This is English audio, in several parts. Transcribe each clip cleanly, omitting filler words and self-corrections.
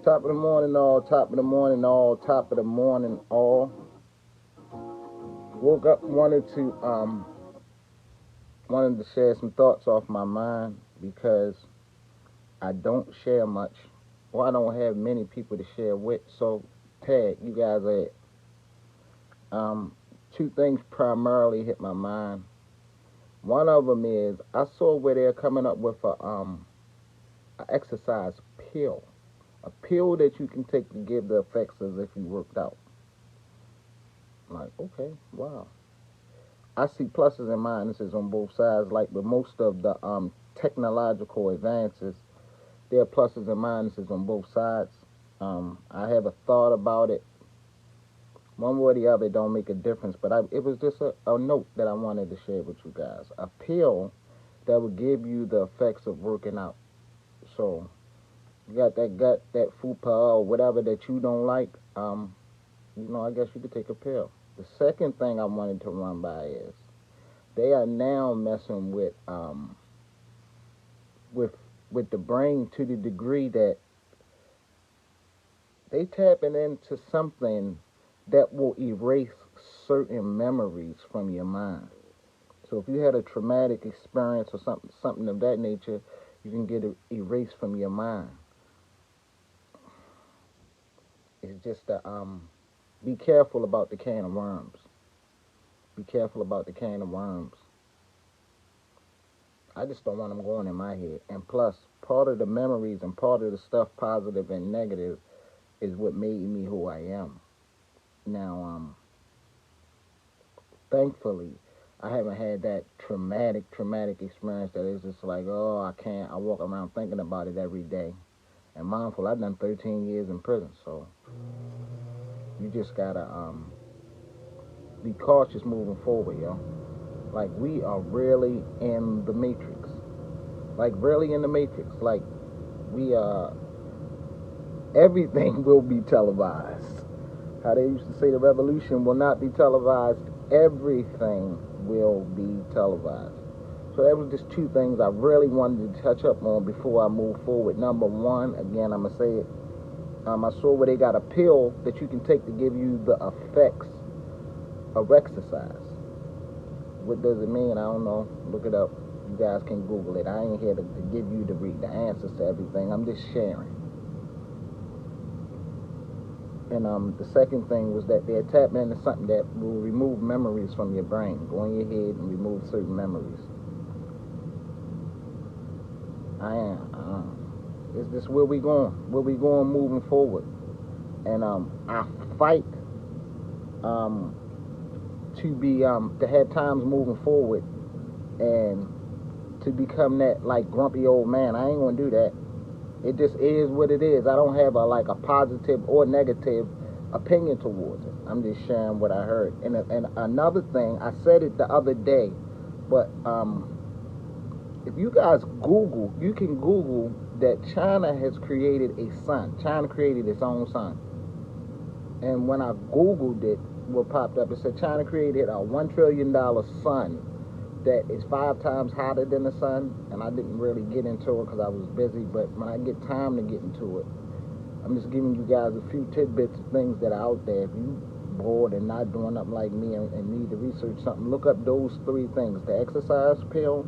Top of the morning, all. Top of the morning, all. Top of the morning, all. Woke up, wanted to share some thoughts off my mind because I don't share much, or I don't have many people to share with. So, tag you guys are it. Two things primarily hit my mind. One of them is I saw where they're coming up with a exercise pill, a pill that you can take to give the effects as if you worked out. I'm like, okay, wow. I see pluses and minuses on both sides. Like with most of the technological advances, there are pluses and minuses on both sides. I have a thought about it. One way or the other don't make a difference, but it was just a note that I wanted to share with you guys. A pill that would give you the effects of working out. So you got that gut, that fupa or whatever that you don't like. I guess you could take a pill. The second thing I wanted to run by is they are now messing with with the brain to the degree that they tapping into something that will erase certain memories from your mind. So if you had a traumatic experience or something of that nature, you can get it erased from your mind. It's just be careful about the can of worms. Be careful about the can of worms. I just don't want them going in my head. And plus, part of the memories and part of the stuff, positive and negative, is what made me who I am. Now, thankfully, I haven't had that traumatic experience that is just like, oh, I can't. I walk around thinking about it every day. And mindful, I've done 13 years in prison, so you just gotta be cautious moving forward, yo. Like we are really in the matrix. Like really in the matrix. Like we are. Everything will be televised. How they used to say the revolution will not be televised. Everything will be televised. So that was just two things I really wanted to touch up on before I move forward. Number one, again, I'm gonna say it. I saw where they got a pill that you can take to give you the effects of exercise. What does it mean? I don't know. Look it up. You guys can Google it. I ain't here to give you the answers to everything. I'm just sharing. And the second thing was that they're tapping into something that will remove memories from your brain. Go in your head and remove certain memories. I am. It's just where we going. Where we going moving forward. And I fight to have times moving forward and to become that like grumpy old man. I ain't gonna do that. It just is what it is. I don't have a positive or negative opinion towards it. I'm just sharing what I heard. And another thing, I said it the other day, but if you guys Google, you can Google that China has created a sun. China created its own sun. And when I Googled it, what popped up, it said China created a $1 trillion sun that is 5 times hotter than the sun. And I didn't really get into it because I was busy. But when I get time to get into it, I'm just giving you guys a few tidbits of things that are out there. If you bored and not doing nothing like me and need to research something, look up those 3 things: the exercise pill,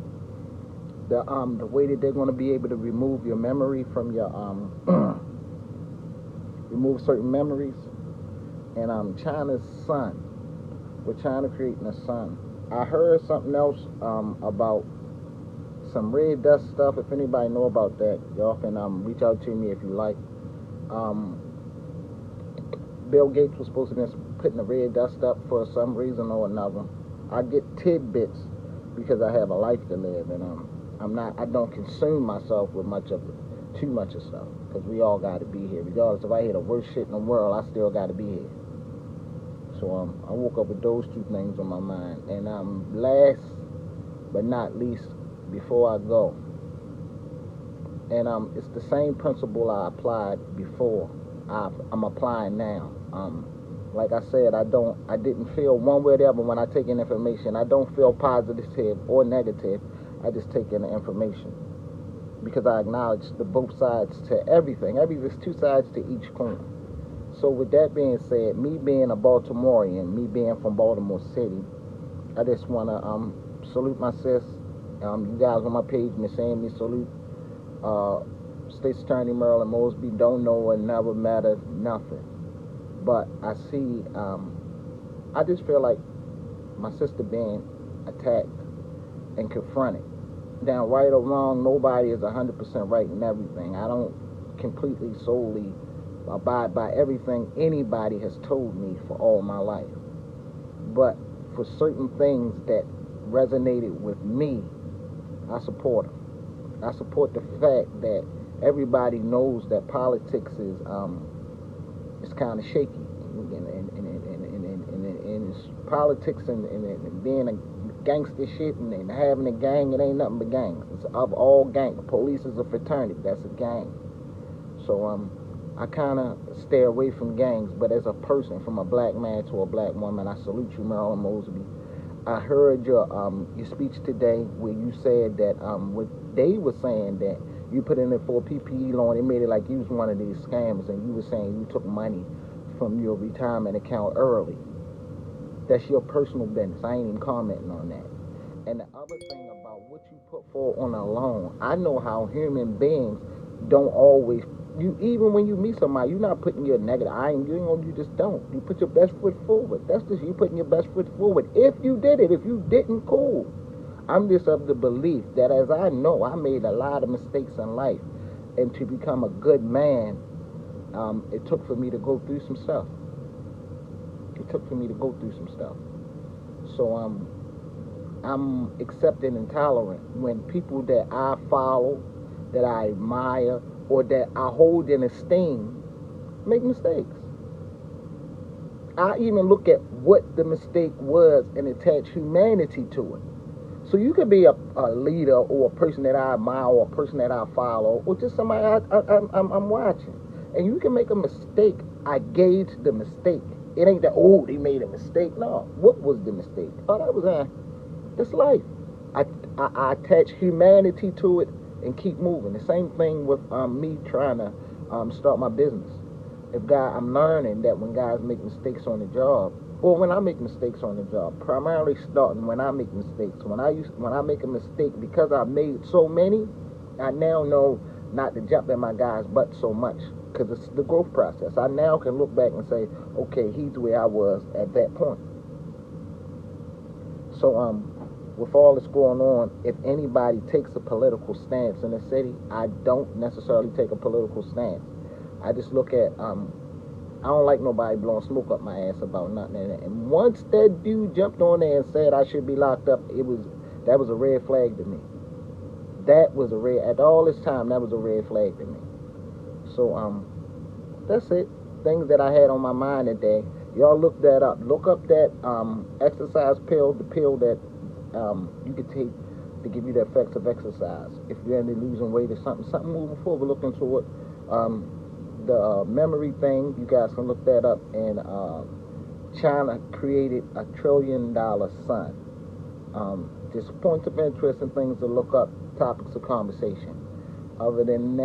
the way that they're going to be able to remove your memory from your remove certain memories, and China's sun. With China creating a sun. I heard something else about some red dust stuff. If anybody know about that, y'all can reach out to me if you like. Um, Bill Gates was supposed to be putting the red dust up for some reason or another. I get tidbits because I have a life to live, and I don't consume myself with too much of stuff, because we all got to be here. Regardless if I hear the worst shit in the world, I still got to be here. So I woke up with those 2 things on my mind. And last but not least, before I go, and it's the same principle I applied before. I'm applying now. Like I said, I didn't feel one way or the other when I take in information. I don't feel positive or negative. I just take in the information. because I acknowledge the both sides to everything. There's two sides to each coin. So with that being said, me being a Baltimorean, me being from Baltimore City, I just want to salute my sis. You guys on my page, Miss Amy, salute. State's Attorney Marilyn Mosby, don't know her, never met her, nothing. But I see, I just feel like my sister being attacked and confronted. Now, right or wrong, nobody is 100% right in everything. I don't completely, solely abide by everything anybody has told me for all my life. But for certain things that resonated with me, I support them. I support the fact that everybody knows that politics is kind of shaky, and it's politics and being a gangster shit and having a gang. It ain't nothing but gangs. It's of all gangs. The police is a fraternity. That's a gang. So I kind of stay away from gangs. But as a person, from a black man to a black woman, I salute you, Marilyn Mosby. I heard your speech today where you said that what they were saying that you put in it for a PPE loan. It made it like you was one of these scammers, and you were saying you took money from your retirement account early. That's your personal business. I ain't even commenting on that. And the other thing about what you put for on a loan, I know how human beings don't always. You even when you meet somebody, you're not putting your negative. You just don't. You put your best foot forward. That's just you putting your best foot forward. If you did it, if you didn't, cool. I'm just of the belief that as I know, I made a lot of mistakes in life, and to become a good man, it took for me to go through some stuff. So I'm accepting and tolerant when people that I follow, that I admire, or that I hold in esteem make mistakes. I even look at what the mistake was and attach humanity to it. So you could be a leader or a person that I admire or a person that I follow or just somebody I'm watching. And you can make a mistake. I gauge the mistake. It ain't that, oh, they made a mistake. No. What was the mistake? Oh, that was that's life. I attach humanity to it and keep moving. The same thing with me trying to start my business. I'm learning that when guys make mistakes on the job, or when I make mistakes on the job, primarily starting when I make mistakes. When I make a mistake, because I've made so many, I now know not to jump in my guy's butt so much, because it's the growth process. I now can look back and say, okay, he's where I was at that point. So with all that's going on, if anybody takes a political stance in the city, I don't necessarily take a political stance. I just look at I don't like nobody blowing smoke up my ass about nothing. And once that dude jumped on there and said I should be locked up, that was a red flag to me. At all this time, that was a red flag to me. So that's it. Things that I had on my mind today. Y'all look that up. Look up that exercise pill, the pill that you could take to give you the effects of exercise. If you're into losing weight or something moving forward, look into it. The memory thing, you guys can look that up. And China created a $1 trillion sun. Just points of interest and things to look up, topics of conversation. Other than that,